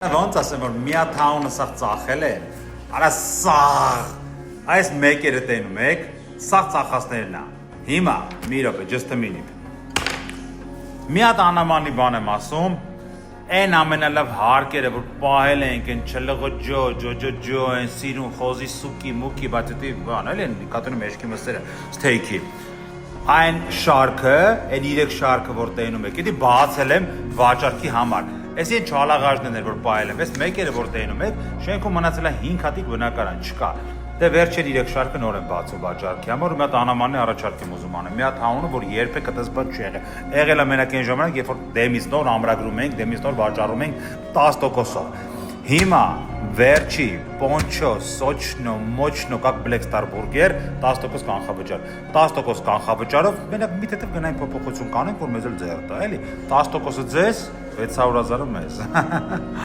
Ոնց ասեմ որ միաթաունը սա ծախել է, արա սաղ, այս մեկերը տենում եք, սաղ ծախասներն է, հիմա, մի րոպե, just a minute, մի հատ անամանի բան եմ ասում, են ամենալավ հարկերը, որ պահել ենք, են չլղջո, են սիրուն, խոզի սուկի, մուկի, բայց էտի բան, էլ են կատունում էշկի մսերը, ստեյքի, այն շարքը, են 3 շարքը, որ տենում եք, էտի բացել եմ վաճառքի համար, Ես են չալաղաժներն էր, որ պահել եմ, ես մեկերը, որ տենում եք, շենքում մնացել է 5 հատիկ բնակարան, չկա, դե վերջեր 3 շարքը նոր են բացում վաճառքի համար, ու մի հատ անամանն է առաջարկ եմ ուզում անեմ, մի հատ հանունը, որ երբեք այդպես բան չի եղել է մենակ այն ժամանակ, երբ որ դեմից նոր ամրագրում ենք, դեմից նոր վաճառում ենք 10%-ով, հիմա վերջի, պոնչո, սոչնո, մոչնո, կակ Black Star Burger 10% կանխավճար, 10% կանխավճարով, մենակ մի թեթև գնային փոփոխություն կանենք, որ մեզ էլ ձեռ տա, էլի, 10%-ը ձեզ, 600,000-ը մեզ